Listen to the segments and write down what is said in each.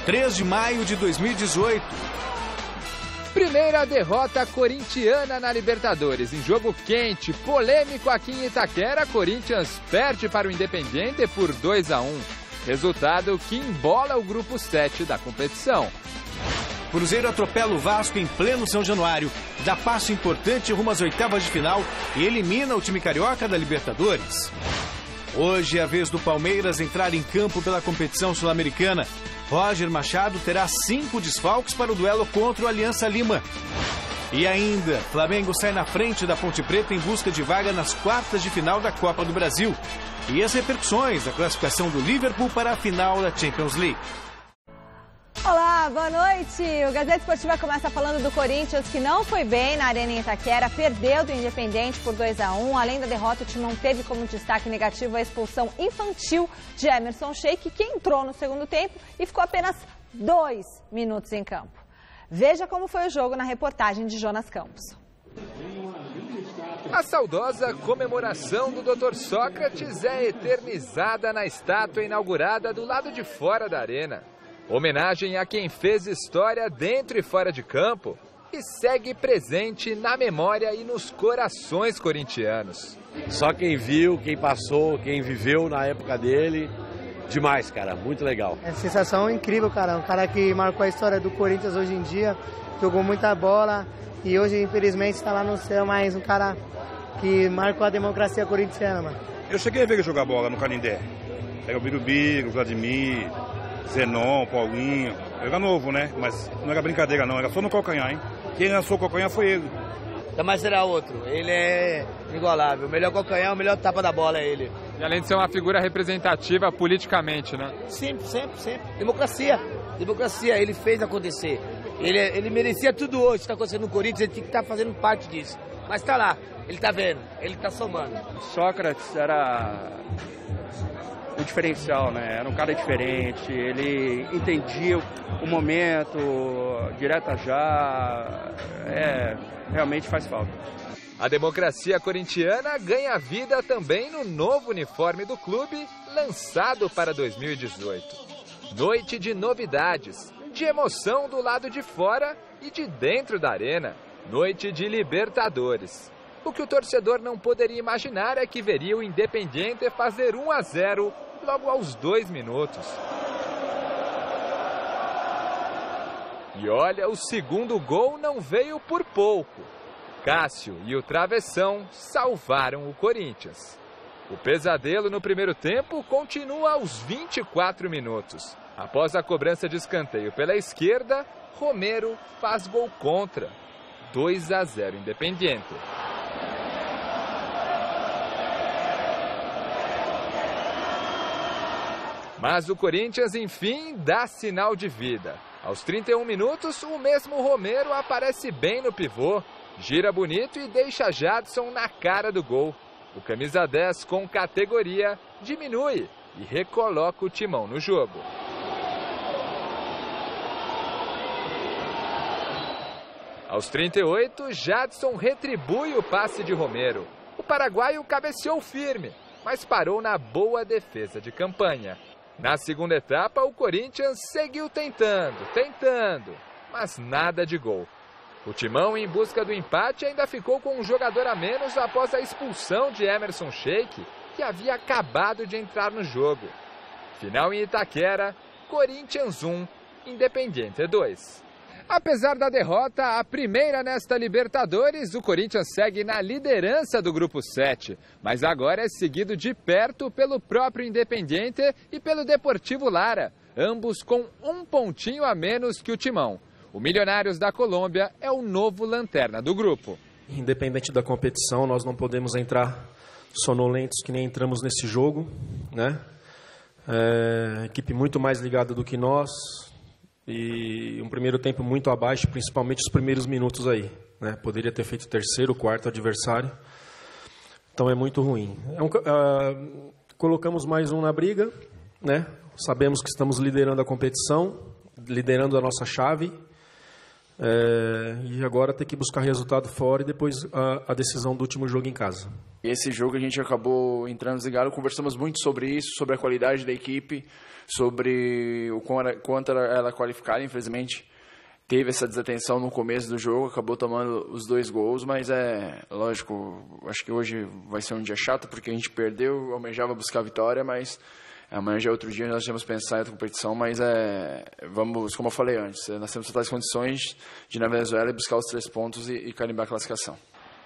3 de maio de 2018. Primeira derrota corintiana na Libertadores. Em jogo quente, polêmico aqui em Itaquera, Corinthians perde para o Independiente por 2-1. Resultado que embola o grupo 7 da competição. Cruzeiro atropela o Vasco em pleno São Januário, dá passo importante rumo às oitavas de final e elimina o time carioca da Libertadores. Hoje é a vez do Palmeiras entrar em campo pela competição sul-americana. Roger Machado terá 5 desfalques para o duelo contra o Aliança Lima. E ainda, Flamengo sai na frente da Ponte Preta em busca de vaga nas quartas de final da Copa do Brasil. E as repercussões da classificação do Liverpool para a final da Champions League. Olá, boa noite! O Gazeta Esportiva começa falando do Corinthians, que não foi bem na Arena em Itaquera, perdeu do Independiente por 2-1. Além da derrota, o time não teve como destaque negativo a expulsão infantil de Emerson Sheik, que entrou no segundo tempo e ficou apenas 2 minutos em campo. Veja como foi o jogo na reportagem de Jonas Campos. A saudosa comemoração do Dr. Sócrates é eternizada na estátua inaugurada do lado de fora da arena. Homenagem a quem fez história dentro e fora de campo e segue presente na memória e nos corações corintianos. Só quem viu, quem passou, quem viveu na época dele, demais, cara, muito legal. É sensação incrível, cara, um cara que marcou a história do Corinthians hoje em dia, jogou muita bola e hoje, infelizmente, está lá no céu, mas um cara que marcou a democracia corintiana, mano. Eu cheguei a ver ele jogar bola no Canindé. Pega o Birubiru, o Vladimir, Zenon, Paulinho. Eu era novo, né? Mas não era brincadeira, não. Era só no calcanhar, hein? Quem lançou o calcanhar foi ele. Mas será outro. Ele é igualável. O melhor calcanhar, o melhor tapa da bola é ele. E além de ser uma figura representativa politicamente, né? Sempre. Democracia. Democracia. Ele fez acontecer. Ele merecia tudo hoje que está acontecendo no Corinthians. Ele tinha que estar fazendo parte disso. Mas está lá. Ele está vendo. Ele está somando. Sócrates era o diferencial, né? Era um cara diferente, ele entendia o momento, direta já, realmente faz falta. A democracia corintiana ganha vida também no novo uniforme do clube, lançado para 2018. Noite de novidades, de emoção do lado de fora e de dentro da arena. Noite de Libertadores. O que o torcedor não poderia imaginar é que veria o Independiente fazer 1-0 logo aos 2 minutos. E olha, o segundo gol não veio por pouco. Cássio e o travessão salvaram o Corinthians. O pesadelo no primeiro tempo continua aos 24 minutos. Após a cobrança de escanteio pela esquerda, Romero faz gol contra. 2-0 Independiente. Mas o Corinthians, enfim, dá sinal de vida. Aos 31 minutos, o mesmo Romero aparece bem no pivô, gira bonito e deixa Jadson na cara do gol. O camisa 10, com categoria, diminui e recoloca o timão no jogo. Aos 38, Jadson retribui o passe de Romero. O paraguaio cabeceou firme, mas parou na boa defesa de campanha. Na segunda etapa, o Corinthians seguiu tentando, mas nada de gol. O timão, em busca do empate, ainda ficou com um jogador a menos após a expulsão de Emerson Sheik, que havia acabado de entrar no jogo. Final em Itaquera, Corinthians 1, Independiente 2. Apesar da derrota, a primeira nesta Libertadores, o Corinthians segue na liderança do Grupo 7, mas agora é seguido de perto pelo próprio Independiente e pelo Deportivo Lara, ambos com um pontinho a menos que o Timão. O Milionários da Colômbia é o novo lanterna do grupo. Independente da competição, nós não podemos entrar sonolentos que nem entramos nesse jogo, né? Equipe muito mais ligada do que nós. E um primeiro tempo muito abaixo, principalmente os primeiros minutos aí, né? Poderia ter feito terceiro, quarto adversário. Então é muito ruim. Colocamos mais um na briga, né? Sabemos que estamos liderando a competição, liderando a nossa chave. E agora ter que buscar resultado fora e depois a decisão do último jogo em casa. Esse jogo a gente acabou entrando desligado, conversamos muito sobre isso, sobre a qualidade da equipe, sobre o quanto ela qualificada. Infelizmente teve essa desatenção no começo do jogo, acabou tomando os 2 gols, mas lógico, acho que hoje vai ser um dia chato porque a gente perdeu, almejava buscar a vitória, mas amanhã já é outro dia, nós temos que pensar em outra competição, mas vamos, como eu falei antes, nós temos totais condições de ir na Venezuela e buscar os 3 pontos e carimbar a classificação.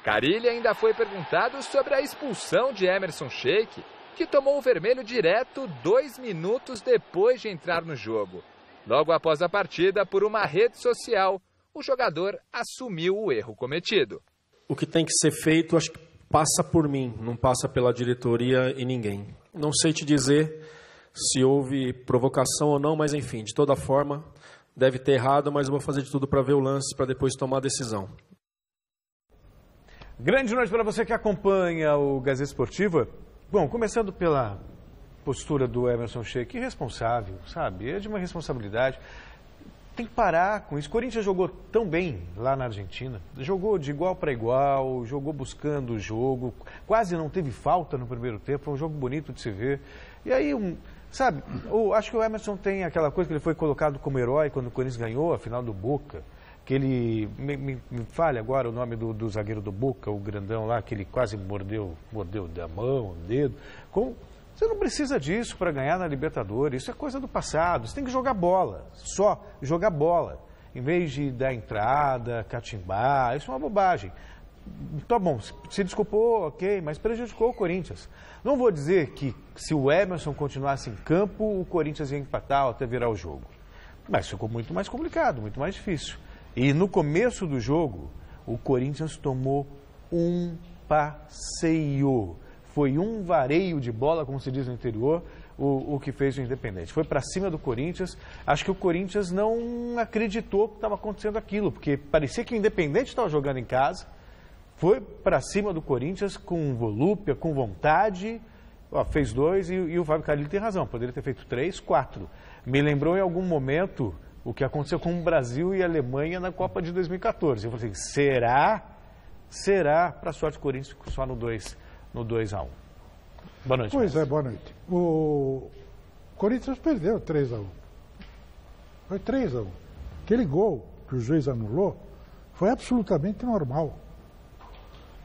Carille ainda foi perguntado sobre a expulsão de Emerson Sheik, que tomou o vermelho direto 2 minutos depois de entrar no jogo. Logo após a partida, por uma rede social, o jogador assumiu o erro cometido. O que tem que ser feito, acho que passa por mim, não passa pela diretoria e ninguém. Não sei te dizer se houve provocação ou não, mas enfim, de toda forma, deve ter errado, mas eu vou fazer de tudo para ver o lance, para depois tomar a decisão. Grande noite para você que acompanha o Gazeta Esportiva. Bom, começando pela postura do Emerson Sheik, irresponsável, sabe? É de uma responsabilidade. Tem que parar com isso. O Corinthians jogou tão bem lá na Argentina, jogou de igual para igual, jogou buscando o jogo, quase não teve falta no primeiro tempo, foi um jogo bonito de se ver. E aí, sabe, acho que o Emerson tem aquela coisa que ele foi colocado como herói quando o Corinthians ganhou a final do Boca, que ele, me fale agora o nome do zagueiro do Boca, o grandão lá, que ele quase mordeu da mão, o dedo. Você não precisa disso para ganhar na Libertadores, isso é coisa do passado, você tem que jogar bola, só jogar bola, em vez de dar entrada, catimbar, isso é uma bobagem. Tá bom, se desculpou, ok, mas prejudicou o Corinthians. Não vou dizer que se o Emerson continuasse em campo, o Corinthians ia empatar ou até virar o jogo, mas ficou muito mais complicado, muito mais difícil. E no começo do jogo, o Corinthians tomou um passeio. Foi um vareio de bola, como se diz no interior, o que fez o Independente. Foi para cima do Corinthians. Acho que o Corinthians não acreditou que estava acontecendo aquilo, porque parecia que o Independente estava jogando em casa. Foi para cima do Corinthians com volúpia, com vontade. Fez 2 e o Fábio Carille tem razão. Poderia ter feito 3, 4. Me lembrou em algum momento o que aconteceu com o Brasil e a Alemanha na Copa de 2014. Eu falei assim, será? Para a sorte do Corinthians ficou só no 2-1. Boa noite. Pois é, boa noite. O Corinthians perdeu 3-1. Foi 3-1. Aquele gol que o juiz anulou foi absolutamente normal.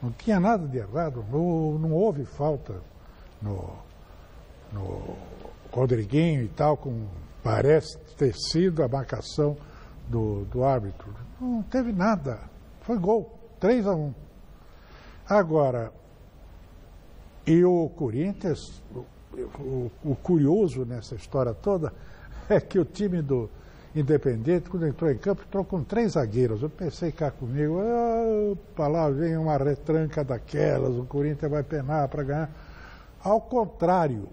Não tinha nada de errado. Não houve falta no Rodriguinho e tal, parece ter sido a marcação do árbitro. Não teve nada. Foi gol. 3-1. Agora, e o Corinthians, o curioso nessa história toda é que o time do Independente, quando entrou em campo, entrou com 3 zagueiros. Eu pensei cá comigo, lá vem uma retranca daquelas, o Corinthians vai penar para ganhar. Ao contrário,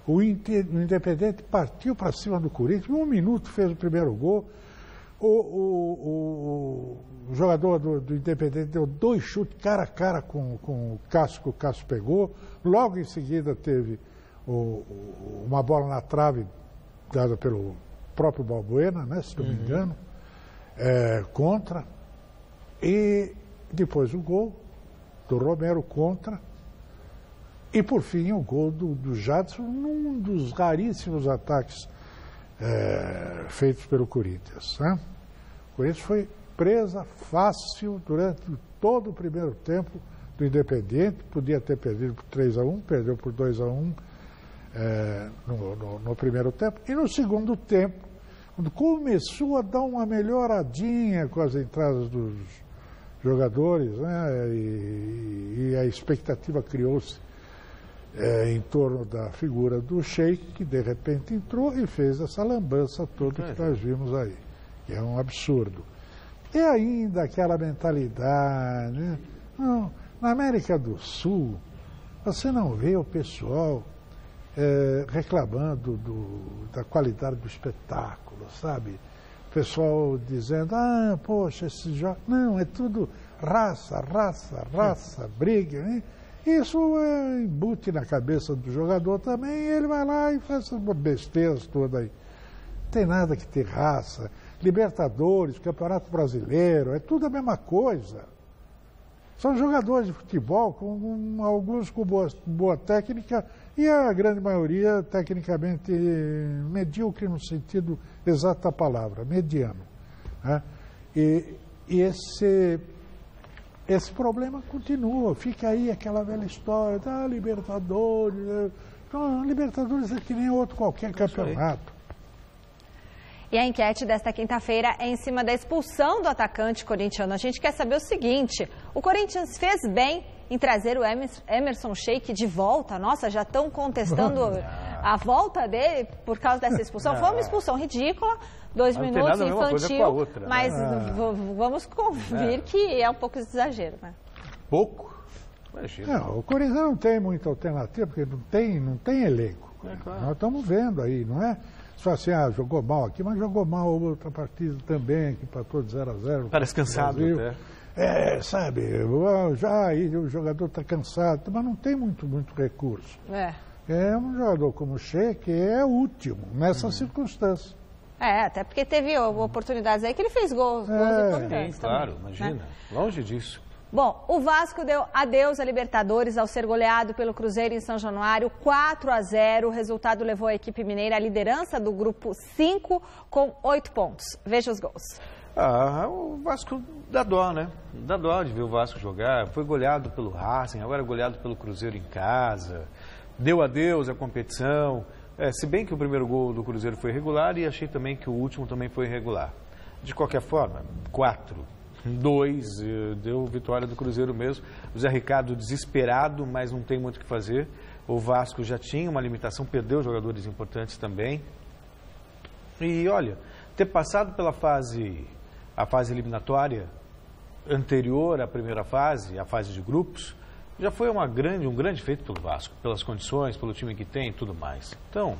o Independente partiu para cima do Corinthians, em 1 minuto fez o primeiro gol. O jogador do Independente deu 2 chutes cara a cara com o Cássio, que o Cássio pegou. Logo em seguida teve uma bola na trave dada pelo próprio Balbuena, né, se não me engano, contra. E depois o gol do Romero contra. E por fim o gol do Jadson, num dos raríssimos ataques feitos pelo Corinthians. Né? O Corinthians foi presa fácil durante todo o primeiro tempo do Independente, podia ter perdido por 3-1, perdeu por 2-1 no primeiro tempo. E no segundo tempo, quando começou a dar uma melhoradinha com as entradas dos jogadores, né? E a expectativa criou-se em torno da figura do Sheik, que de repente entrou e fez essa lambança toda que nós vimos aí, que é um absurdo. E ainda aquela mentalidade, né? Não, na América do Sul, você não vê o pessoal reclamando da qualidade do espetáculo, sabe? O pessoal dizendo, poxa, esse jogo... Não, é tudo raça, briga, né? Isso embute na cabeça do jogador também, e ele vai lá e faz essas besteiras todas aí. Não tem nada que ter raça. Libertadores, Campeonato Brasileiro, é tudo a mesma coisa. São jogadores de futebol, alguns com boa técnica e a grande maioria tecnicamente medíocre no sentido exato da palavra, mediano. Né? E esse problema continua, fica aí aquela velha história da Libertadores. Então, Libertadores é que nem outro qualquer campeonato. E a enquete desta quinta-feira é em cima da expulsão do atacante corintiano. A gente quer saber o seguinte: o Corinthians fez bem em trazer o Emerson Sheik de volta? Nossa, já estão contestando a volta dele por causa dessa expulsão. Foi uma expulsão ridícula, 2 minutos, infantil, outra, né? Mas vamos convir que é um pouco de exagero, né? Pouco? Imagina. Não, o Corinthians não tem muita alternativa, porque não tem elenco. Claro. Nós estamos vendo aí, não é? Só assim, jogou mal aqui, mas jogou mal outra partida também, que empatou de 0-0. Parece cansado até. Sabe, já aí o jogador está cansado, mas não tem muito recurso. É um jogador como o Sheik é útil nessa circunstância. Até porque teve oportunidades aí que ele fez gols importantes. Sim, claro, também, imagina, né? Longe disso. Bom, o Vasco deu adeus à Libertadores ao ser goleado pelo Cruzeiro em São Januário, 4-0. O resultado levou a equipe mineira à liderança do grupo 5 com 8 pontos. Veja os gols. O Vasco dá dó, né? Dá dó de ver o Vasco jogar. Foi goleado pelo Racing, agora goleado pelo Cruzeiro em casa. Deu adeus à competição. Se bem que o primeiro gol do Cruzeiro foi irregular e achei também que o último também foi irregular. De qualquer forma, 4-2, deu vitória do Cruzeiro mesmo. O Zé Ricardo desesperado, mas não tem muito o que fazer. O Vasco já tinha uma limitação, perdeu jogadores importantes também. E olha, ter passado pela a fase eliminatória anterior à primeira fase, a fase de grupos, já foi um grande feito pelo Vasco, pelas condições, pelo time que tem e tudo mais. Então,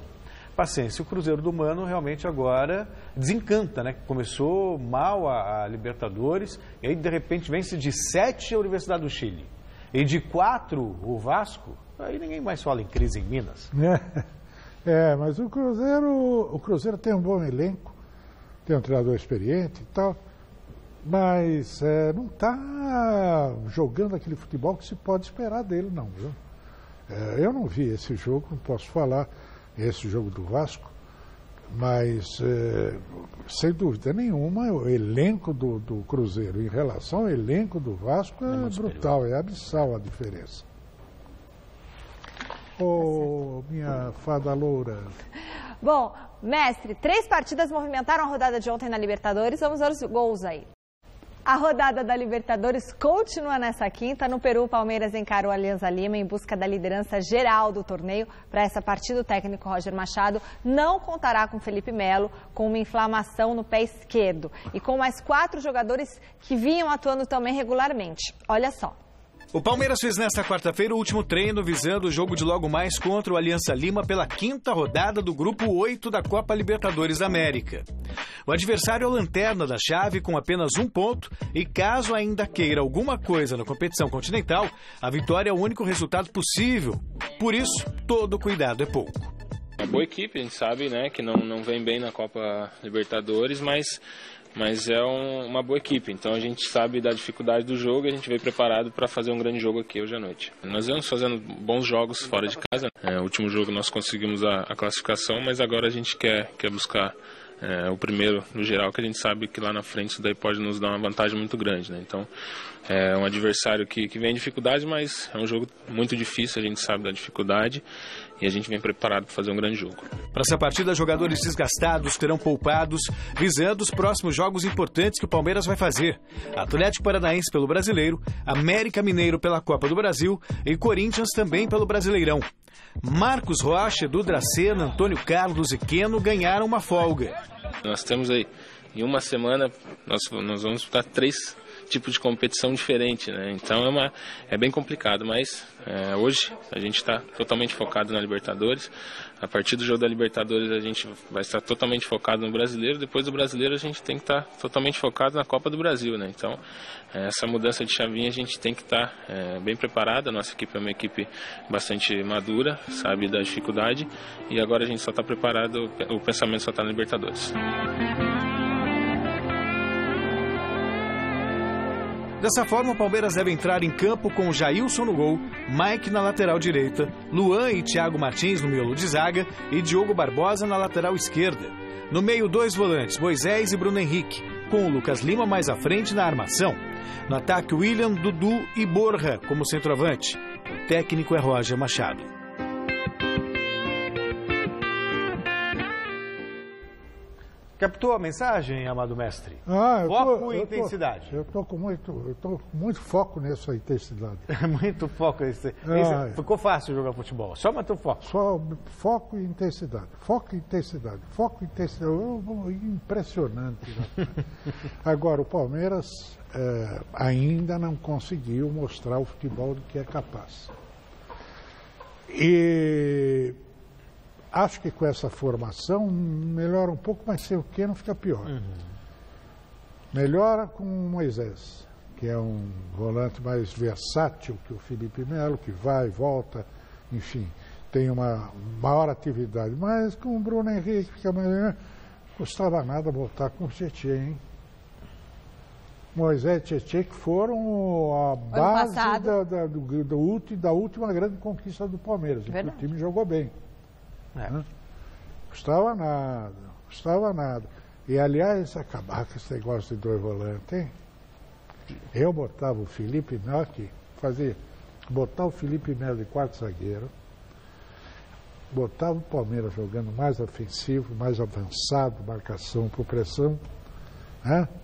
paciência, o Cruzeiro do Mano realmente agora desencanta, né? Começou mal a Libertadores, e aí de repente vence de 7 a Universidade do Chile, e de 4 o Vasco, aí ninguém mais fala em crise em Minas. Mas o Cruzeiro tem um bom elenco, tem um treinador experiente e tal, mas não está jogando aquele futebol que se pode esperar dele, não, viu? Eu não vi esse jogo, não posso falar esse jogo do Vasco, mas sem dúvida nenhuma o elenco do Cruzeiro em relação ao elenco do Vasco é brutal, é abissal a diferença. Minha fada loura. Bom, mestre, 3 partidas movimentaram a rodada de ontem na Libertadores, vamos ver os gols aí. A rodada da Libertadores continua nessa quinta. No Peru, o Palmeiras encara o Alianza Lima em busca da liderança geral do torneio. Para essa partida, o técnico Roger Machado não contará com Felipe Melo, com uma inflamação no pé esquerdo, e com mais 4 jogadores que vinham atuando também regularmente. Olha só. O Palmeiras fez nesta quarta-feira o último treino visando o jogo de logo mais contra o Alianza Lima pela 5ª rodada do Grupo 8 da Copa Libertadores da América. O adversário é o lanterna da chave com apenas 1 ponto e caso ainda queira alguma coisa na competição continental, a vitória é o único resultado possível. Por isso, todo cuidado é pouco. Uma boa equipe, a gente sabe, né, que não vem bem na Copa Libertadores, mas é uma boa equipe, então a gente sabe da dificuldade do jogo e a gente veio preparado para fazer um grande jogo aqui hoje à noite. Nós vamos fazendo bons jogos fora de casa, o último jogo nós conseguimos a classificação, mas agora a gente quer buscar o primeiro no geral, que a gente sabe que lá na frente isso daí pode nos dar uma vantagem muito grande, né? Então é um adversário que vem em dificuldade, mas é um jogo muito difícil, a gente sabe da dificuldade e a gente vem preparado para fazer um grande jogo. Para essa partida, jogadores desgastados terão poupados, visando os próximos jogos importantes que o Palmeiras vai fazer. Atlético Paranaense pelo Brasileiro, América Mineiro pela Copa do Brasil e Corinthians também pelo Brasileirão. Marcos Rocha, Edu Dracena, Antônio Carlos e Queno ganharam uma folga. Nós temos aí, em uma semana, nós vamos disputar 3 tipos de competição diferente, né? Então é bem complicado, mas hoje a gente está totalmente focado na Libertadores. A partir do jogo da Libertadores a gente vai estar totalmente focado no Brasileiro. Depois do Brasileiro a gente tem que estar totalmente focado na Copa do Brasil, né? Então essa mudança de chavinha a gente tem que estar bem preparado. A nossa equipe é uma equipe bastante madura, sabe da dificuldade, e agora a gente só está preparado, o pensamento só está na Libertadores. Dessa forma, o Palmeiras deve entrar em campo com Jailson no gol, Mike na lateral direita, Luan e Thiago Martins no miolo de zaga e Diogo Barbosa na lateral esquerda. No meio, 2 volantes, Moisés e Bruno Henrique, com o Lucas Lima mais à frente na armação. No ataque, William, Dudu e Borja como centroavante. O técnico é Roger Machado. Captou a mensagem, amado mestre? Foco e intensidade. Eu tô com muito foco nessa intensidade. Muito foco. Ficou fácil jogar futebol. Só manter o foco. Só foco e intensidade. Foco e intensidade. Foco e intensidade. Impressionante. Agora, o Palmeiras ainda não conseguiu mostrar o futebol do que é capaz. E acho que com essa formação melhora um pouco, mas sei o que, não fica pior. Melhora com o Moisés, que é um volante mais versátil que o Felipe Melo, que vai e volta, enfim, tem uma maior atividade. Mas com o Bruno Henrique, fica mais... Não custava nada voltar com o Tietê, hein? Moisés e Tietê, que foram a base da última grande conquista do Palmeiras. O time jogou bem. Custava nada. E, aliás, acabar com esse negócio de 2 volantes, hein? Eu botava o Felipe Melo aqui, botar o Felipe Melo de quarto zagueiro, botava o Palmeiras jogando mais ofensivo, mais avançado, marcação por pressão,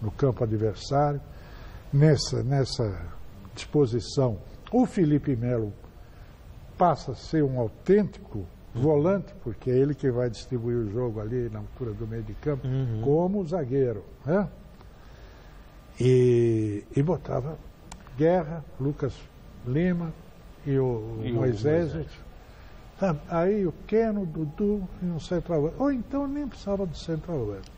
no campo adversário. Nessa disposição, o Felipe Melo passa a ser um autêntico volante, porque é ele que vai distribuir o jogo ali na altura do meio de campo, como zagueiro. E botava Guerra, Lucas Lima e o Moisés. Aí o Keno, o Dudu e um centroavante. Ou então nem precisava do centroavante.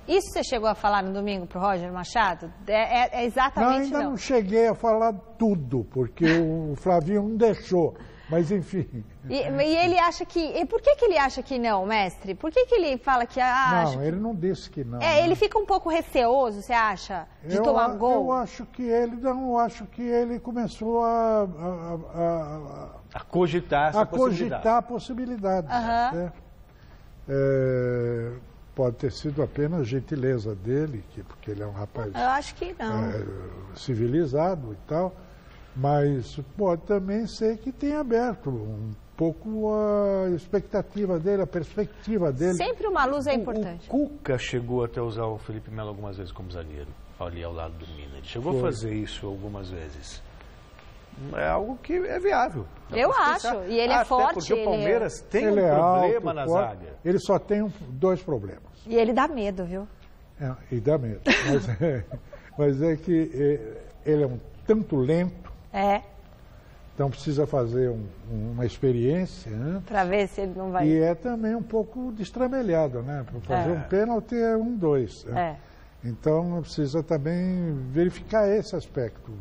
Isso você chegou a falar no domingo para o Roger Machado? É exatamente não. Não cheguei a falar tudo, porque o Flavinho não deixou. Mas, enfim... E ele acha que... E por que ele acha que não, mestre? Por que ele fala que... Não, ele não disse que não. Ele fica um pouco receoso, você acha? De tomar gol? Eu acho que ele... Não, eu acho que ele começou a cogitar essa cogitar a possibilidade. Pode ter sido apenas gentileza dele, porque ele é um rapaz... Eu acho que não. Civilizado e tal... Mas pode também ser que tenha aberto um pouco a expectativa dele, a perspectiva dele. Sempre uma luz é importante. O Cuca chegou até a usar o Felipe Melo algumas vezes como zagueiro, ali ao lado do Mina. Ele chegou a fazer isso algumas vezes. É algo que é viável. Eu acho. E ele é forte. Porque o Palmeiras tem um problema na zaga. Ele só tem 2 problemas. E ele dá medo, viu? E dá medo. Mas é que ele é um tanto lento. Então precisa fazer uma experiência. Para ver se ele não vai... E é também um pouco destramelhado, né? Para fazer um pênalti é 1-2. Então precisa também verificar esse aspecto.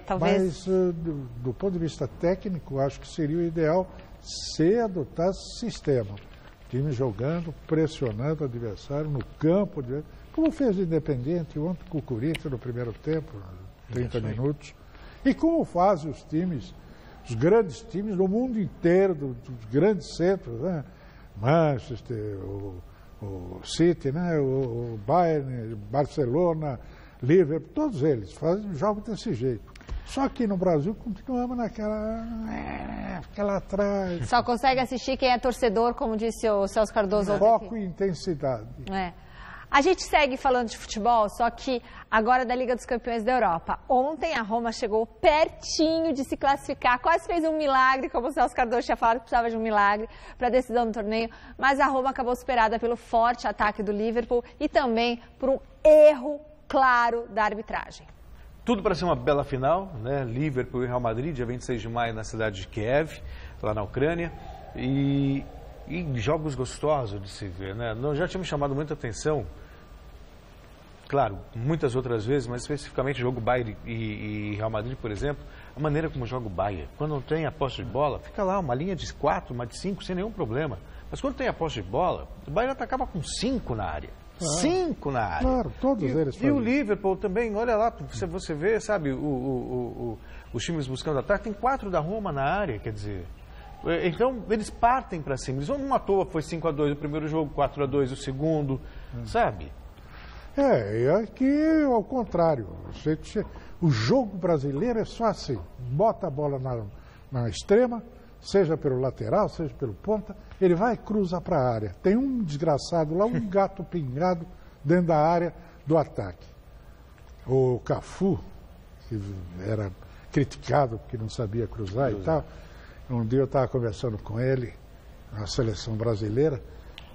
Talvez... Mas do ponto de vista técnico, acho que seria o ideal se adotasse sistema. O time jogando, pressionando o adversário no campo, como fez o Independente ontem com o Corinthians no primeiro tempo, 30 minutos. E como fazem os times, os grandes times do mundo inteiro, dos grandes centros, né? Manchester, o City, né? o Bayern, Barcelona, Liverpool, todos eles jogam desse jeito. Só que no Brasil continuamos naquela atrás. Só consegue assistir quem é torcedor, como disse o Celso Cardoso. Foco e intensidade. A gente segue falando de futebol, só que agora da Liga dos Campeões da Europa. Ontem a Roma chegou pertinho de se classificar, quase fez um milagre, como o Celso Cardoso tinha falado que precisava de um milagre para a decisão do torneio, mas a Roma acabou superada pelo forte ataque do Liverpool e também por um erro claro da arbitragem. Tudo para ser uma bela final, né? Liverpool e Real Madrid, dia 26 de maio na cidade de Kiev, lá na Ucrânia. E jogos gostosos de se ver, né? Nós já tínhamos chamado muita atenção, claro, muitas outras vezes, mas especificamente o jogo Bayern e Real Madrid, por exemplo, a maneira como joga o Bayern. Quando não tem a posse de bola, fica lá uma linha de 4, uma de 5, sem nenhum problema. Mas quando tem a posse de bola, o Bayern atacava com 5 na área. 5 na área. Claro, todos eles E fazem. o Liverpool também, olha lá, você vê, sabe, os times buscando ataque, tem 4 da Roma na área, quer dizer. Então, eles partem para cima. Eles não à toa foi 5-2 o primeiro jogo, 4-2 o segundo, sabe? E aqui ao contrário. O jogo brasileiro é só assim. Bota a bola na extrema, seja pelo lateral, seja pelo ponta, ele vai e cruza para a área. Tem um desgraçado lá, um gato pingado dentro da área do ataque. O Cafu, que era criticado porque não sabia cruzar e tal, um dia eu estava conversando com ele, na seleção brasileira,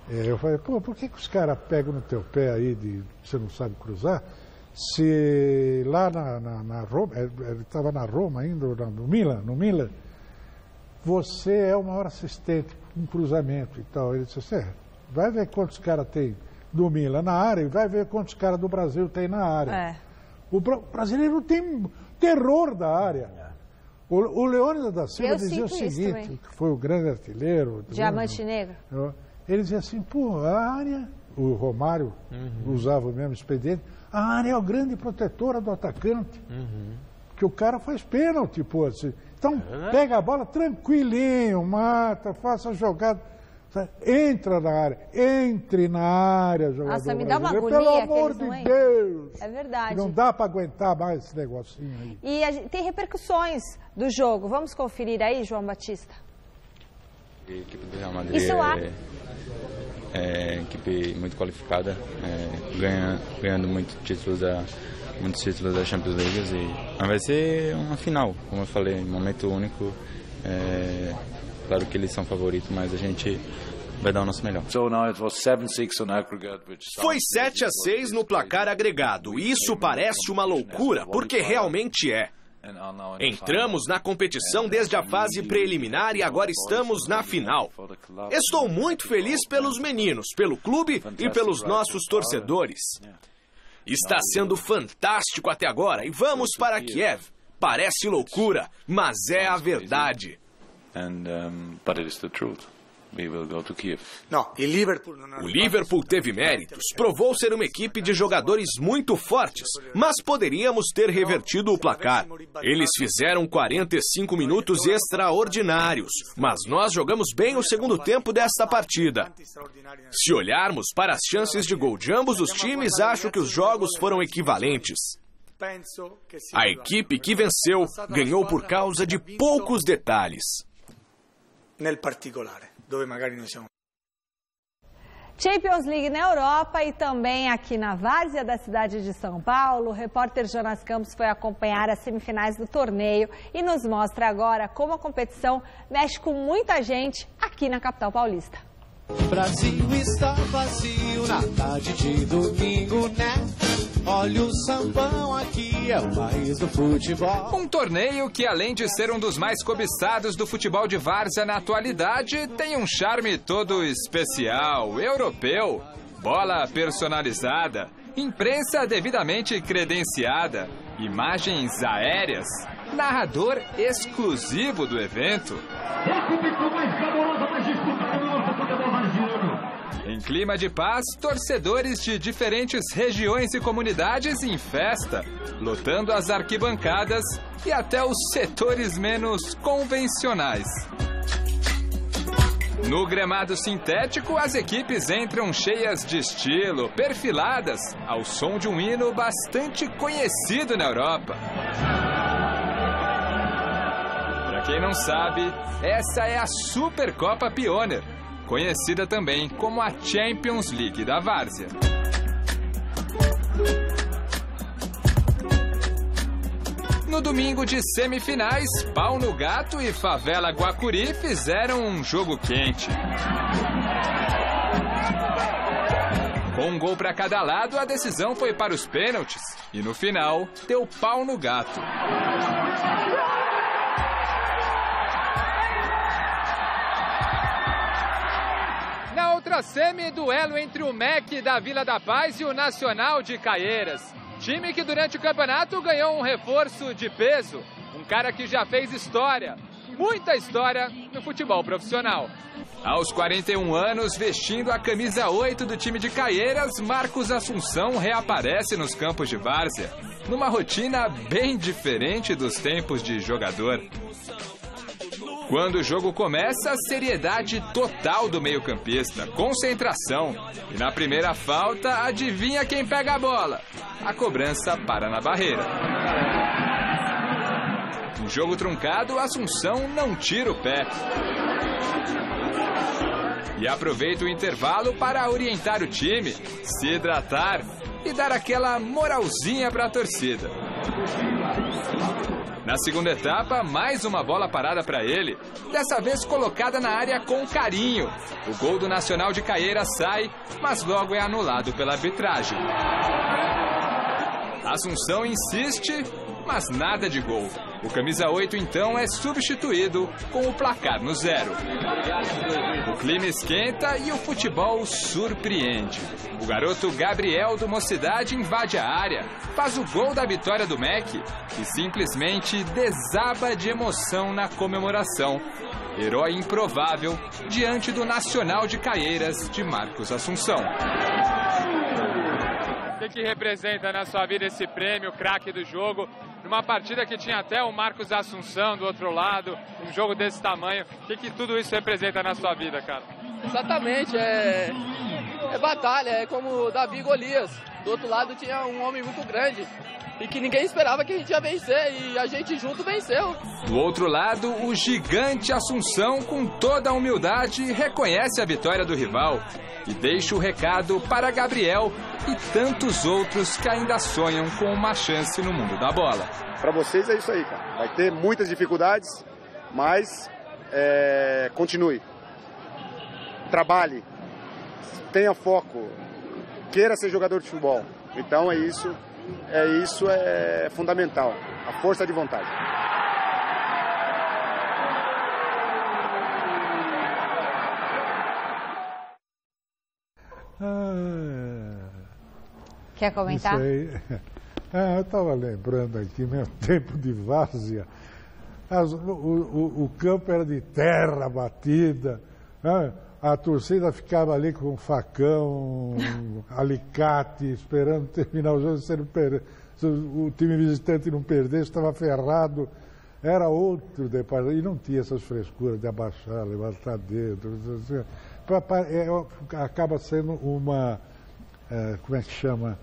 eu falei, por que os caras pegam no teu pé aí de você não sabe cruzar? Se lá na Roma, ele estava na Roma ainda, no Milan, você é o maior assistente com cruzamento e tal. Ele disse assim, vai ver quantos caras tem do Milan na área e vai ver quantos caras do Brasil tem na área. O brasileiro tem terror da área. O Leônidas da Silva dizia o seguinte, que foi o grande artilheiro. Diamante Negro. Ele dizia assim, a área, o Romário usava o mesmo expediente, a área é a grande protetora do atacante. Que o cara faz pênalti, assim. Então, pega a bola tranquilinho, mata, faça a jogada. Entra na área, entre na área, jogador. Nossa, me dá uma agonia. Pelo amor de Deus. É verdade. Não dá para aguentar mais esse negocinho aí. E tem repercussões do jogo. Vamos conferir aí, João Batista. A equipe do Real Madrid Isso é equipe muito qualificada, ganhando muitos títulos da Champions League, mas vai ser uma final, como eu falei, um momento único. Claro que eles são favoritos, mas a gente vai dar o nosso melhor. Foi 7-6 no placar agregado. Isso parece uma loucura, porque realmente é. Entramos na competição desde a fase preliminar e agora estamos na final. Estou muito feliz pelos meninos, pelo clube e pelos nossos torcedores. Está sendo fantástico até agora e vamos para Kiev. Parece loucura, mas é a verdade. O Liverpool teve méritos, provou ser uma equipe de jogadores muito fortes, mas poderíamos ter revertido o placar. Eles fizeram 45 minutos extraordinários, mas nós jogamos bem o segundo tempo desta partida. Se olharmos para as chances de gol de ambos os times, acho que os jogos foram equivalentes. A equipe que venceu ganhou por causa de poucos detalhes. Champions League na Europa e também aqui na várzea da cidade de São Paulo. O repórter Jonas Campos foi acompanhar as semifinais do torneio e nos mostra agora como a competição mexe com muita gente aqui na capital paulista. O Brasil está vazio na tarde de domingo, né? Olha o sambão aqui, é o país do futebol. Um torneio que, além de ser um dos mais cobiçados do futebol de várzea na atualidade, tem um charme todo especial, europeu. Bola personalizada, imprensa devidamente credenciada, imagens aéreas, narrador exclusivo do evento. Em clima de paz, torcedores de diferentes regiões e comunidades em festa, lotando as arquibancadas e até os setores menos convencionais. No gramado sintético, as equipes entram cheias de estilo, perfiladas, ao som de um hino bastante conhecido na Europa. Para quem não sabe, essa é a Supercopa Pioneer, conhecida também como a Champions League da várzea. No domingo de semifinais, Pau no Gato e Favela Guacuri fizeram um jogo quente. Com um gol para cada lado, a decisão foi para os pênaltis. E no final, deu pau no gato. Na outra semi, duelo entre o MEC da Vila da Paz e o Nacional de Caieiras. Time que durante o campeonato ganhou um reforço de peso. Um cara que já fez história, muita história no futebol profissional. Aos 41 anos, vestindo a camisa 8 do time de Caieiras, Marcos Assunção reaparece nos campos de várzea, numa rotina bem diferente dos tempos de jogador. Quando o jogo começa, seriedade total do meio-campista, concentração. E na primeira falta, adivinha quem pega a bola? A cobrança para na barreira. Em jogo truncado, Assunção não tira o pé. E aproveita o intervalo para orientar o time, se hidratar e dar aquela moralzinha para a torcida. Na segunda etapa, mais uma bola parada para ele, dessa vez colocada na área com carinho. O gol do Nacional de Caieiras sai, mas logo é anulado pela arbitragem. Assunção insiste, mas nada de gol. O camisa 8 então é substituído com o placar no 0. O clima esquenta e o futebol surpreende. O garoto Gabriel do Mocidade invade a área, faz o gol da vitória do MEC e simplesmente desaba de emoção na comemoração. Herói improvável diante do Nacional de Caieiras de Marcos Assunção. O que representa na sua vida esse prêmio, craque do jogo, numa partida que tinha até o Marcos Assunção do outro lado, um jogo desse tamanho? O que tudo isso representa na sua vida, cara? Exatamente, é batalha, é como Davi e Golias. Do outro lado tinha um homem muito grande e que ninguém esperava que a gente ia vencer, e a gente junto venceu. Do outro lado, o gigante Assunção, com toda a humildade, reconhece a vitória do rival e deixa o recado para Gabriel e tantos outros que ainda sonham com uma chance no mundo da bola. Para vocês é isso aí, cara. Vai ter muitas dificuldades, mas continue. Trabalhe, tenha foco, queira ser jogador de futebol. Então isso é fundamental, a força de vontade. Quer comentar? Eu estava lembrando aqui, meu tempo de várzea, o campo era de terra batida, a torcida ficava ali com facão, alicate, esperando terminar o jogo. Se o time visitante não perdesse, estava ferrado. Era outro departamento, e não tinha essas frescuras de abaixar, levantar dedo. Acaba sendo uma, como é que chama?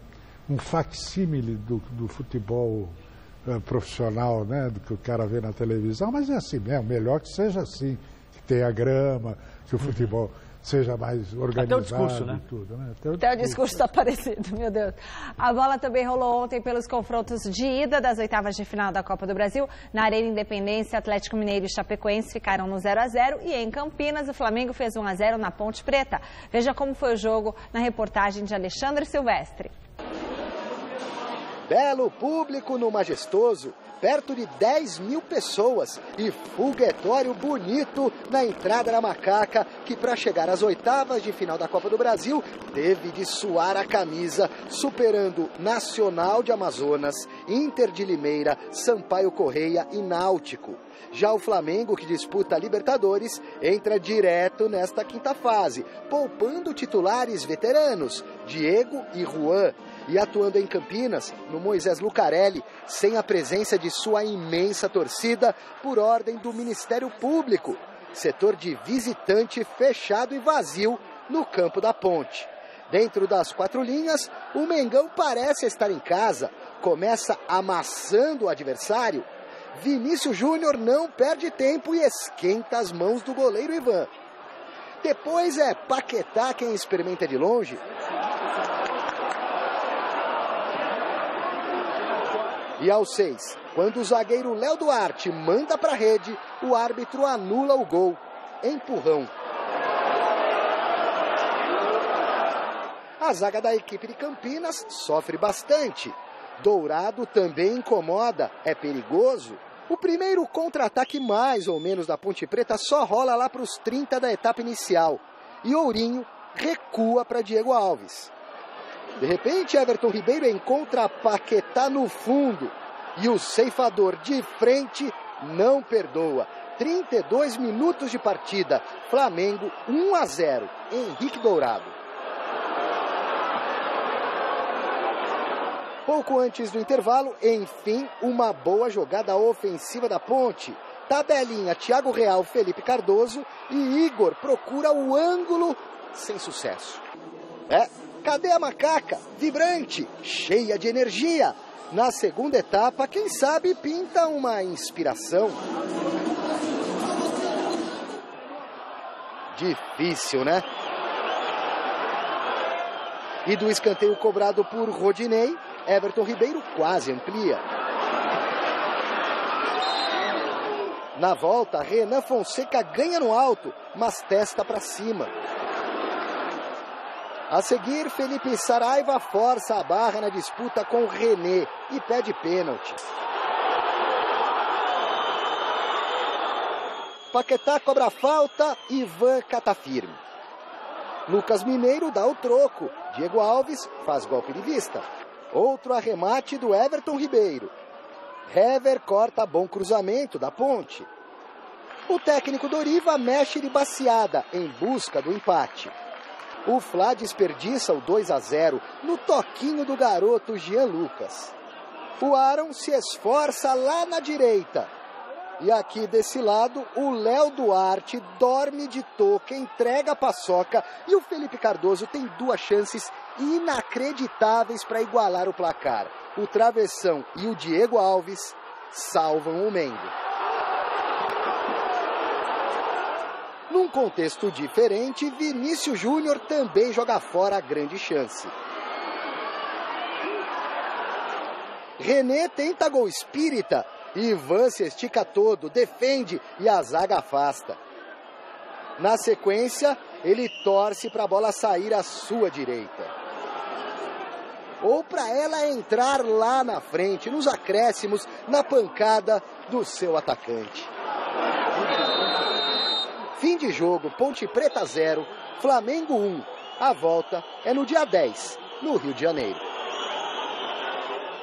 Um facsímile do futebol profissional, né? Do que o cara vê na televisão, mas é assim mesmo, melhor que seja assim, que tenha grama, que o futebol seja mais organizado. Até o discurso, né? Tudo, né? Até o discurso está parecido, meu Deus. A bola também rolou ontem pelos confrontos de ida das oitavas de final da Copa do Brasil. Na Arena Independência, Atlético Mineiro e Chapecoense ficaram no 0-0 e em Campinas o Flamengo fez 1-0 na Ponte Preta. Veja como foi o jogo na reportagem de Alexandre Silvestre. Belo público no Majestoso, perto de 10 mil pessoas e foguetório bonito na entrada da Macaca, que para chegar às oitavas de final da Copa do Brasil teve de suar a camisa, superando Nacional de Amazonas, Inter de Limeira, Sampaio Correia e Náutico. Já o Flamengo, que disputa a Libertadores, entra direto nesta quinta fase, poupando titulares veteranos, Diego e Juan, e atuando em Campinas, no Moisés Lucarelli, sem a presença de sua imensa torcida, por ordem do Ministério Público. Setor de visitante fechado e vazio no campo da Ponte. Dentro das quatro linhas, o Mengão parece estar em casa, começa amassando o adversário. Vinícius Júnior não perde tempo e esquenta as mãos do goleiro Ivan. Depois é Paquetá quem experimenta de longe. E aos 6, quando o zagueiro Léo Duarte manda para a rede, o árbitro anula o gol. Empurrão. A zaga da equipe de Campinas sofre bastante. Dourado também incomoda, é perigoso. O primeiro contra-ataque mais ou menos da Ponte Preta só rola lá para os 30 da etapa inicial. E Ourinho recua para Diego Alves. De repente, Everton Ribeiro encontra Paquetá no fundo. E o ceifador de frente não perdoa. 32 minutos de partida. Flamengo 1-0. Henrique Dourado. Pouco antes do intervalo, enfim, uma boa jogada ofensiva da Ponte. Tabelinha, Thiago Real, Felipe Cardoso e Igor procura o ângulo sem sucesso. Cadê a macaca? Vibrante, cheia de energia. Na segunda etapa, quem sabe pinta uma inspiração. Difícil, né? E do escanteio cobrado por Rodinei, Everton Ribeiro quase amplia. Na volta, Renan Fonseca ganha no alto, mas testa para cima. A seguir, Felipe Saraiva força a barra na disputa com René e pede pênalti. Paquetá cobra a falta, Ivan cata firme. Lucas Mineiro dá o troco, Diego Alves faz golpe de vista. Outro arremate do Everton Ribeiro. Hever corta bom cruzamento da Ponte. O técnico Doriva mexe de baseada em busca do empate. O Fla desperdiça o 2-0 no toquinho do garoto Jean Lucas. O Aaron se esforça lá na direita. E aqui desse lado, o Léo Duarte dorme de touca, entrega a paçoca e o Felipe Cardoso tem duas chances inacreditáveis para igualar o placar. O Travessão e o Diego Alves salvam o Mengo. Num contexto diferente, Vinícius Júnior também joga fora a grande chance. René tenta gol espírita. Ivan se estica todo, defende e a zaga afasta. Na sequência, ele torce para a bola sair à sua direita. Ou para ela entrar lá na frente, nos acréscimos, na pancada do seu atacante. Fim de jogo, Ponte Preta 0, Flamengo 1. A volta é no dia 10, no Rio de Janeiro.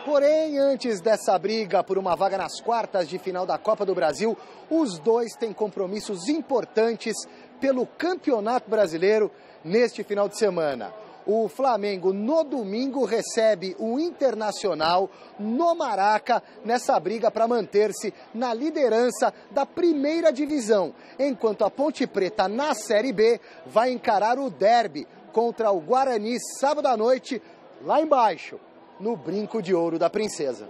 Porém, antes dessa briga por uma vaga nas quartas de final da Copa do Brasil, os dois têm compromissos importantes pelo Campeonato Brasileiro neste final de semana. O Flamengo, no domingo, recebe o Internacional no Maraca nessa briga para manter-se na liderança da primeira divisão, enquanto a Ponte Preta, na Série B, vai encarar o derby contra o Guarani sábado à noite, lá embaixo, no Brinco de Ouro da Princesa.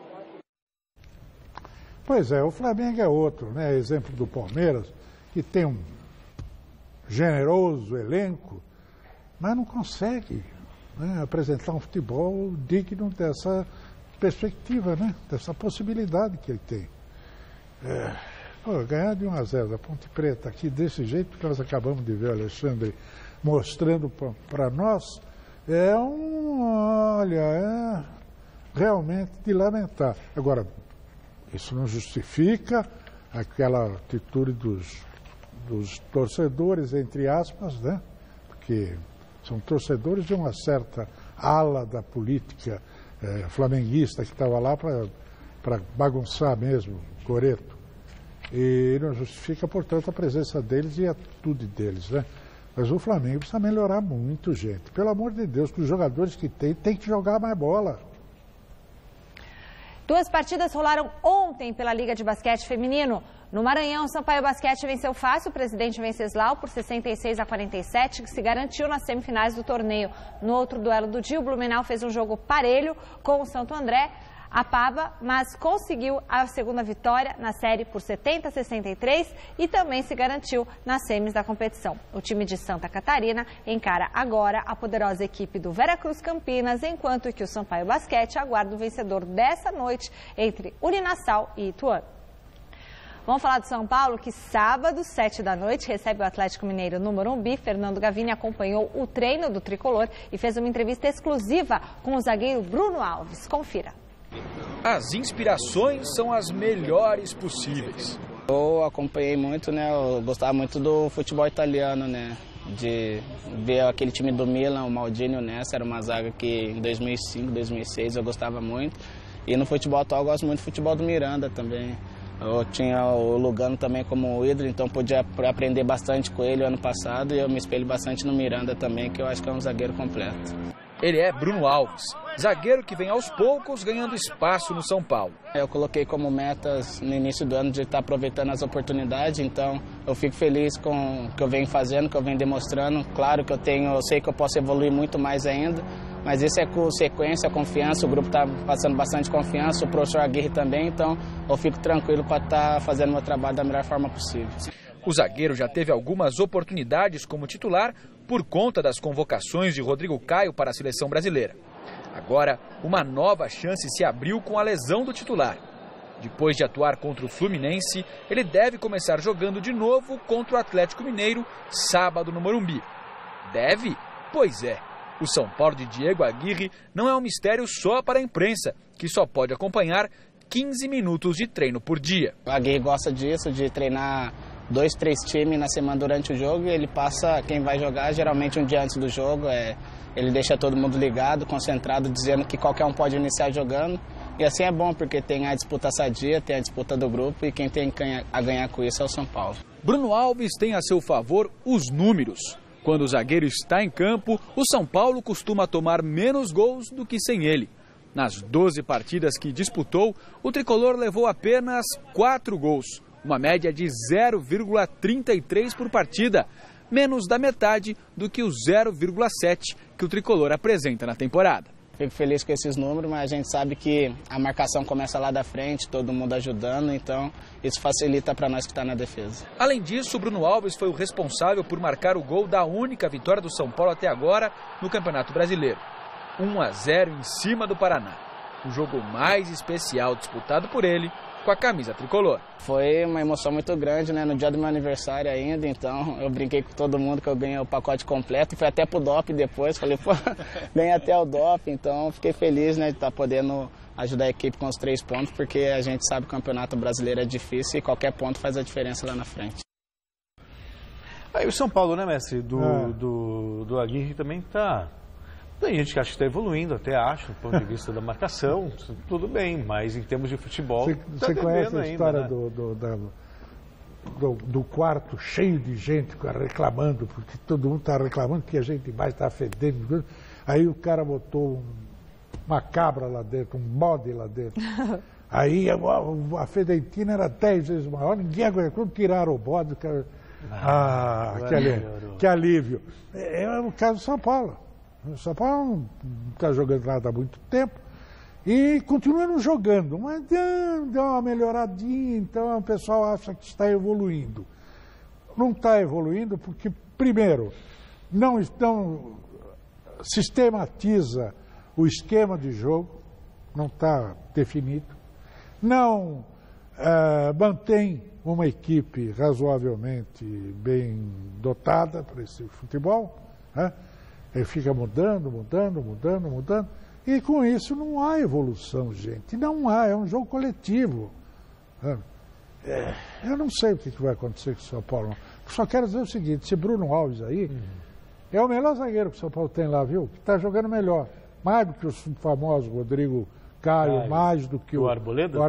Pois é, o Flamengo é outro, né? Exemplo do Palmeiras, que tem um generoso elenco, mas não consegue, né, apresentar um futebol digno dessa perspectiva, né, dessa possibilidade que ele tem. Ganhar de 1-0 da Ponte Preta aqui desse jeito que nós acabamos de ver o Alexandre mostrando para nós, é realmente de lamentar. Agora, isso não justifica aquela atitude dos torcedores, entre aspas, né, porque são torcedores de uma certa ala da política flamenguista que estava lá para bagunçar mesmo, coreto. E não justifica, portanto, a presença deles e a atitude deles, né? Mas o Flamengo precisa melhorar muito, gente. Pelo amor de Deus, que os jogadores que tem que jogar mais bola. Duas partidas rolaram ontem pela Liga de Basquete Feminino. No Maranhão, o Sampaio Basquete venceu fácil o Presidente Venceslau por 66-47, que se garantiu nas semifinais do torneio. No outro duelo do dia, o Blumenau fez um jogo parelho com o Santo André, a Paba, mas conseguiu a segunda vitória na série por 70-63 e também se garantiu nas semis da competição. O time de Santa Catarina encara agora a poderosa equipe do Veracruz Campinas, enquanto que o Sampaio Basquete aguarda o vencedor dessa noite entre Uninassal e Ituano. Vamos falar do São Paulo, que sábado, 7 da noite, recebe o Atlético Mineiro no Morumbi. Fernando Gavini acompanhou o treino do tricolor e fez uma entrevista exclusiva com o zagueiro Bruno Alves. Confira. As inspirações são as melhores possíveis. Eu acompanhei muito, né? Eu gostava muito do futebol italiano, né? De ver aquele time do Milan, o Maldini e o Nesta, era uma zaga que em 2005, 2006 eu gostava muito. E no futebol atual eu gosto muito do futebol do Miranda também. Eu tinha o Lugano também como ídolo, então podia aprender bastante com ele ano passado e eu me espelho bastante no Miranda também, que eu acho que é um zagueiro completo. Ele é Bruno Alves, zagueiro que vem aos poucos ganhando espaço no São Paulo. Eu coloquei como metas no início do ano de estar aproveitando as oportunidades, então eu fico feliz com o que eu venho fazendo, que eu venho demonstrando. Claro que eu sei que eu posso evoluir muito mais ainda, mas isso é com sequência, confiança, o grupo está passando bastante confiança, o professor Aguirre também, então eu fico tranquilo para estar fazendo meu trabalho da melhor forma possível. O zagueiro já teve algumas oportunidades como titular por conta das convocações de Rodrigo Caio para a seleção brasileira. Agora, uma nova chance se abriu com a lesão do titular. Depois de atuar contra o Fluminense, ele deve começar jogando de novo contra o Atlético Mineiro, sábado no Morumbi. Deve? Pois é. O São Paulo de Diego Aguirre não é um mistério só para a imprensa, que só pode acompanhar 15 minutos de treino por dia. O Aguirre gosta disso, de treinar 2, 3 times na semana durante o jogo e ele passa quem vai jogar geralmente um dia antes do jogo. Ele deixa todo mundo ligado, concentrado, dizendo que qualquer um pode iniciar jogando. E assim é bom, porque tem a disputa sadia, tem a disputa do grupo e quem tem a ganhar com isso é o São Paulo. Bruno Alves tem a seu favor os números. Quando o zagueiro está em campo, o São Paulo costuma tomar menos gols do que sem ele. Nas 12 partidas que disputou, o tricolor levou apenas 4 gols, uma média de 0,33 por partida, menos da metade do que o 0,7 que o tricolor apresenta na temporada. Fico feliz com esses números, mas a gente sabe que a marcação começa lá da frente, todo mundo ajudando, então isso facilita para nós que está na defesa. Além disso, o Bruno Alves foi o responsável por marcar o gol da única vitória do São Paulo até agora no Campeonato Brasileiro. 1-0 em cima do Paraná. O jogo mais especial disputado por ele com a camisa tricolor. Foi uma emoção muito grande, né? No dia do meu aniversário ainda, então eu brinquei com todo mundo que eu ganhei o pacote completo e fui até pro DOP depois, falei, pô, ganhei até o DOP, então fiquei feliz, né, de estar podendo ajudar a equipe com os 3 pontos, porque a gente sabe que o Campeonato Brasileiro é difícil e qualquer ponto faz a diferença lá na frente. Aí o São Paulo, né, mestre, do Aguirre também tá... Tem gente que acha que está evoluindo, até acho, do ponto de vista da marcação, tudo bem, mas em termos de futebol, Você conhece a história ainda, né? do quarto cheio de gente reclamando, porque todo mundo está reclamando que a gente embaixo está fedendo. Aí o cara botou uma cabra lá dentro, um bode lá dentro. Aí a fedentina era 10 vezes maior, ninguém aguentou, tiraram o bode. Que alívio. É o caso do São Paulo. O São Paulo não está jogando nada há muito tempo e continua não jogando, mas deu uma melhoradinha, então o pessoal acha que está evoluindo. Não está evoluindo porque, primeiro, não sistematiza o esquema de jogo, não está definido, não mantém uma equipe razoavelmente bem dotada para esse futebol, né? Ele fica mudando, e com isso não há evolução, gente. Não há, é um jogo coletivo. Eu não sei o que vai acontecer com o São Paulo. Só quero dizer o seguinte, esse Bruno Alves aí é o melhor zagueiro que o São Paulo tem lá, viu? Que está jogando melhor. Mais do que o famoso Rodrigo Caio, mais do que o Arboleda.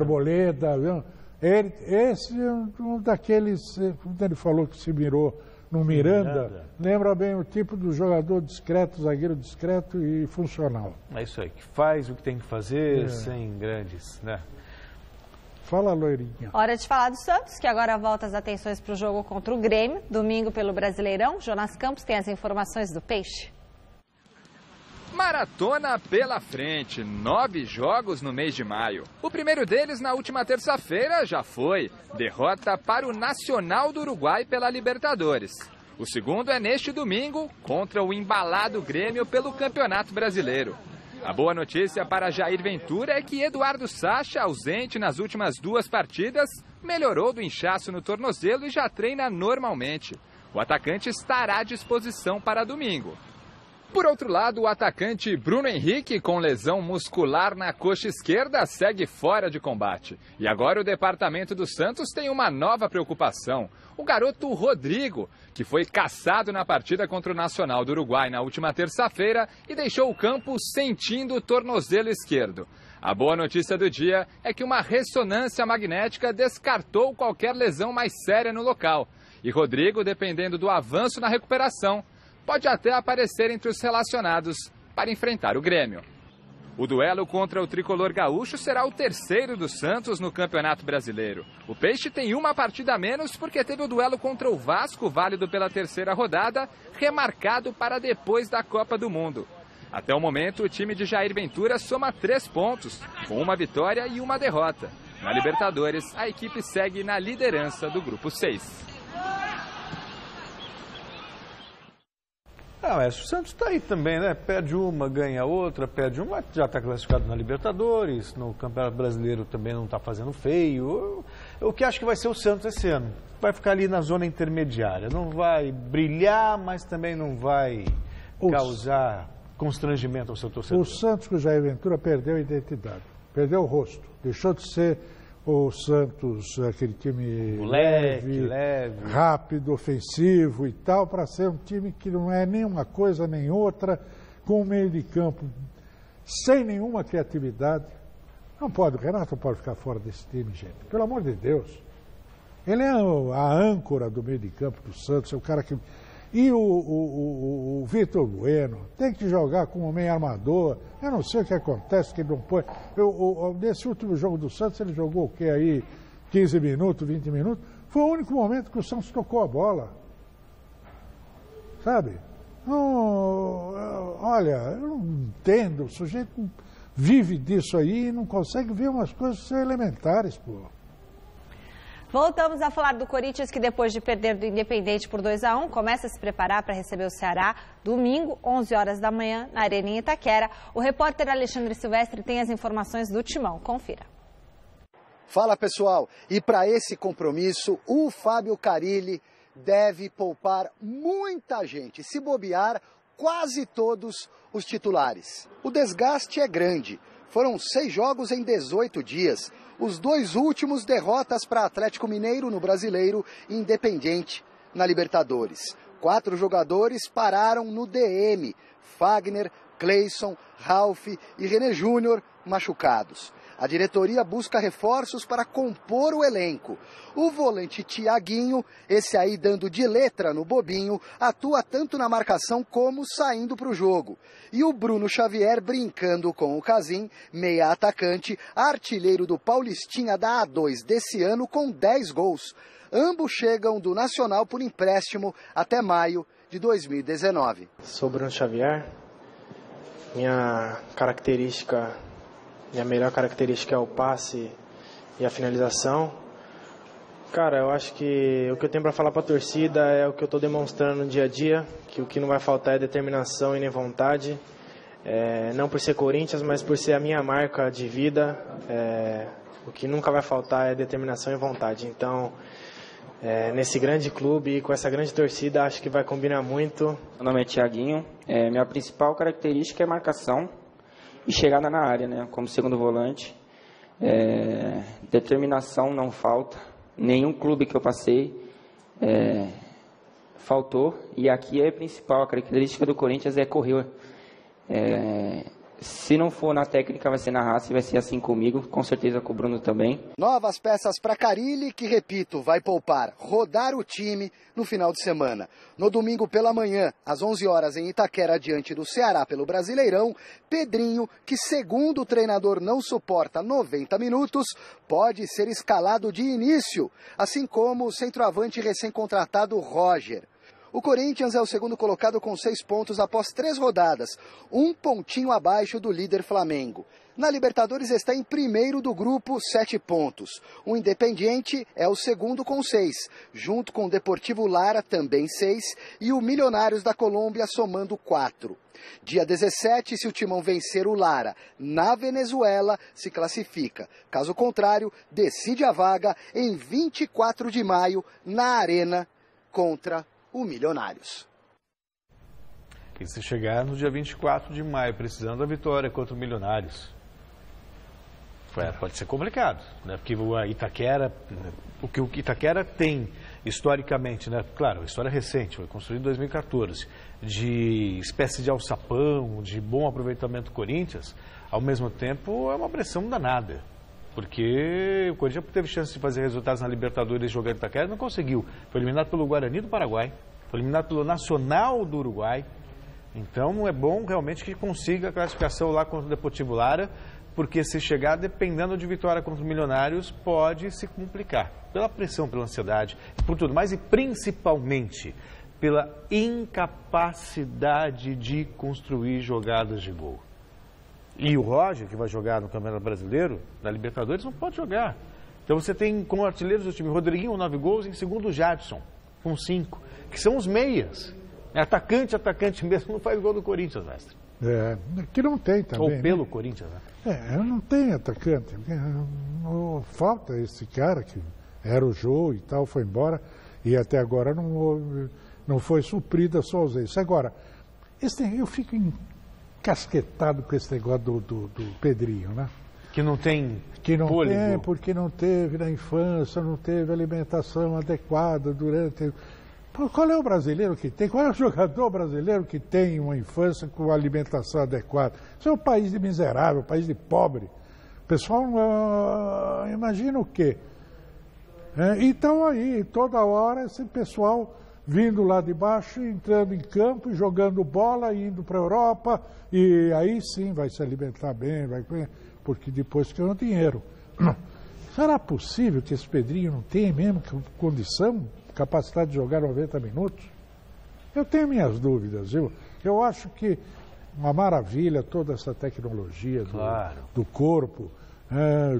Viu? Esse é um daqueles, quando ele falou que se mirou no Miranda, lembra bem o tipo do jogador discreto, zagueiro discreto e funcional. É isso aí, que faz o que tem que fazer sem grandes, né? Fala, loirinha. Hora de falar do Santos, que agora volta as atenções para o jogo contra o Grêmio, domingo pelo Brasileirão. Jonas Campos tem as informações do Peixe. Maratona pela frente, 9 jogos no mês de maio. O primeiro deles na última terça-feira já foi derrota para o Nacional do Uruguai pela Libertadores. O segundo é neste domingo contra o embalado Grêmio pelo Campeonato Brasileiro. A boa notícia para Jair Ventura é que Eduardo Sacha, ausente nas últimas 2 partidas, melhorou do inchaço no tornozelo e já treina normalmente. O atacante estará à disposição para domingo. Por outro lado, o atacante Bruno Henrique, com lesão muscular na coxa esquerda, segue fora de combate. E agora o departamento do Santos tem uma nova preocupação. O garoto Rodrigo, que foi caçado na partida contra o Nacional do Uruguai na última terça-feira e deixou o campo sentindo o tornozelo esquerdo. A boa notícia do dia é que uma ressonância magnética descartou qualquer lesão mais séria no local. E Rodrigo, dependendo do avanço na recuperação, pode até aparecer entre os relacionados para enfrentar o Grêmio. O duelo contra o tricolor gaúcho será o terceiro do Santos no Campeonato Brasileiro. O Peixe tem uma partida a menos porque teve o duelo contra o Vasco, válido pela terceira rodada, remarcado para depois da Copa do Mundo. Até o momento, o time de Jair Ventura soma 3 pontos, com uma vitória e uma derrota. Na Libertadores, a equipe segue na liderança do Grupo 6. Mas o Santos está aí também, né? Perde uma, ganha outra, perde uma, já está classificado na Libertadores, no Campeonato Brasileiro também não está fazendo feio. O que acho que vai ser o Santos esse ano? Vai ficar ali na zona intermediária, não vai brilhar, mas também não vai causar constrangimento ao seu torcedor. O Santos com o Jair Ventura perdeu a identidade, perdeu o rosto, deixou de ser o Santos, aquele time leve, rápido, ofensivo e tal, para ser um time que não é nem uma coisa nem outra, com um meio de campo sem nenhuma criatividade. Não pode, o Renato não pode ficar fora desse time, gente, pelo amor de Deus. Ele é a âncora do meio de campo do Santos, é o cara que... E o Vitor Bueno tem que jogar como meio armador. Eu não sei o que acontece, que ele não põe. Nesse último jogo do Santos, ele jogou o quê aí? 15 minutos, 20 minutos. Foi o único momento que o Santos tocou a bola. Sabe? Olha, eu não entendo. O sujeito vive disso aí e não consegue ver umas coisas elementares, pô. Voltamos a falar do Corinthians, que depois de perder do Independente por 2-1, começa a se preparar para receber o Ceará domingo, 11 horas da manhã, na Arena em Itaquera. O repórter Alexandre Silvestre tem as informações do Timão. Confira. Fala, pessoal. E para esse compromisso, o Fábio Carille deve poupar muita gente. Se bobear, quase todos os titulares. O desgaste é grande. Foram 6 jogos em 18 dias. Os 2 últimos derrotas para Atlético Mineiro no Brasileiro e Independente na Libertadores. 4 jogadores pararam no DM. Fagner, Cleison, Ralf e René Júnior machucados. A diretoria busca reforços para compor o elenco. O volante Thiaguinho, esse aí dando de letra no bobinho, atua tanto na marcação como saindo para o jogo. E o Bruno Xavier brincando com o Casim, meia atacante, artilheiro do Paulistinha da A2 desse ano com 10 gols. Ambos chegam do Nacional por empréstimo até maio de 2019. Sou Bruno Xavier. Minha melhor característica é o passe e a finalização. Cara, eu acho que o que eu tenho para falar para a torcida é o que eu estou demonstrando no dia a dia, que o que não vai faltar é determinação e nem vontade. Não por ser Corinthians, mas por ser a minha marca de vida. O que nunca vai faltar é determinação e vontade. Então, nesse grande clube e com essa grande torcida, acho que vai combinar muito. Meu nome é Thiaguinho. Minha principal característica é marcação e chegada na área, né? Como segundo volante. Determinação não falta. Nenhum clube que eu passei faltou. E aqui é a principal. A característica do Corinthians é correr. Se não for na técnica, vai ser na raça e vai ser assim comigo, com certeza com o Bruno também. Novas peças para Carille, que, repito, vai poupar, rodar o time no final de semana. No domingo pela manhã, às 11 horas em Itaquera, diante do Ceará pelo Brasileirão, Pedrinho, que segundo o treinador não suporta 90 minutos, pode ser escalado de início, assim como o centroavante recém-contratado Roger. O Corinthians é o segundo colocado com 6 pontos após 3 rodadas, 1 pontinho abaixo do líder Flamengo. Na Libertadores está em primeiro do grupo, 7 pontos. O Independiente é o segundo com 6, junto com o Deportivo Lara, também 6, e o Milionários da Colômbia somando 4. Dia 17, se o Timão vencer o Lara na Venezuela, se classifica. Caso contrário, decide a vaga em 24 de maio na Arena contra o Milionários. E se chegar no dia 24 de maio, precisando da vitória contra o Milionários. Pode ser complicado, né? Porque o Itaquera, o que o Itaquera tem historicamente, né? Claro, história recente, foi construído em 2014, de espécie de alçapão, de bom aproveitamento do Corinthians, ao mesmo tempo é uma pressão danada. Porque o Corinthians teve chance de fazer resultados na Libertadores jogando Itaquera e não conseguiu. Foi eliminado pelo Guarani do Paraguai, foi eliminado pelo Nacional do Uruguai. Então é bom realmente que consiga a classificação lá contra o Deportivo Lara, porque se chegar dependendo de vitória contra o Milionários pode se complicar. Pela pressão, pela ansiedade, por tudo mais e principalmente pela incapacidade de construir jogadas de gol. E o Roger, que vai jogar no Campeonato Brasileiro, na Libertadores, não pode jogar. Então você tem como artilheiros do time Rodriguinho, 9 gols, em segundo o Jadson, com 5, que são os meias. Atacante mesmo, não faz gol do Corinthians, mestre. Que não tem também. Ou pelo Corinthians, né? Não tem atacante. Falta esse cara que era o Jô e tal, foi embora e até agora não foi suprida a sua ausência. Agora, eu fico encasquetado com esse negócio do Pedrinho, né? Que não tem fôlego. Tem, porque não teve na infância, não teve alimentação adequada durante... Qual é o brasileiro que tem? Qual é o jogador brasileiro que tem uma infância com alimentação adequada? Isso é um país de miserável, um país de pobre. O pessoal imagina o quê? Então aí, toda hora, esse pessoal vindo lá de baixo, entrando em campo, jogando bola, indo para a Europa, e aí sim vai se alimentar bem, porque depois ganha dinheiro. Será possível que esse Pedrinho não tenha mesmo condição, capacidade de jogar 90 minutos? Eu tenho minhas dúvidas. Eu acho que uma maravilha toda essa tecnologia do corpo,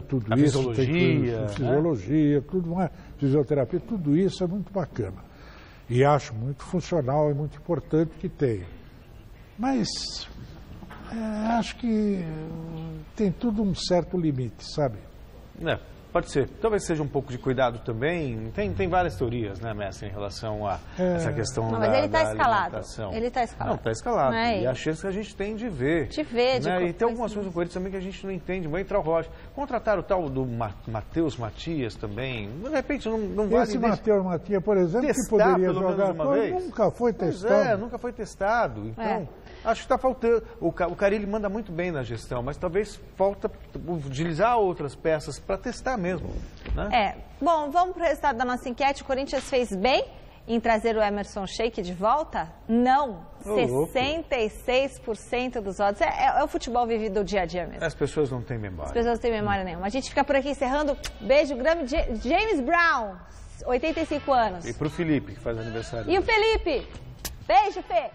tudo isso, fisiologia, tudo mais, fisioterapia, tudo isso é muito bacana. E acho muito funcional e muito importante que tenha. Mas acho que tem tudo um certo limite, sabe? Pode ser. Talvez seja um pouco de cuidado também. Tem várias teorias, né, mestre, em relação a essa questão da alimentação. Mas ele está escalado. Ele está escalado. Não, está escalado. E a chance que a gente tem de ver. E tem algumas coisas no Corinthians também que a gente não entende. Vai entrar o Roger. Contrataram o tal do Matheus Matias também. De repente não vale... Esse Matheus Matias, por exemplo, que poderia jogar... Nunca foi testado. Nunca foi testado. Então... Acho que está faltando. O Carille manda muito bem na gestão, mas talvez falta utilizar outras peças para testar mesmo. Né? Bom, vamos para o resultado da nossa enquete. O Corinthians fez bem em trazer o Emerson Sheik de volta? Não. 66% dos votos. É o futebol vivido do dia a dia mesmo. As pessoas não têm memória. As pessoas não têm memória nenhuma. A gente fica por aqui encerrando. Beijo grande. James Brown, 85 anos. E para o Felipe, que faz aniversário. E o Felipe. Beijo, Fê.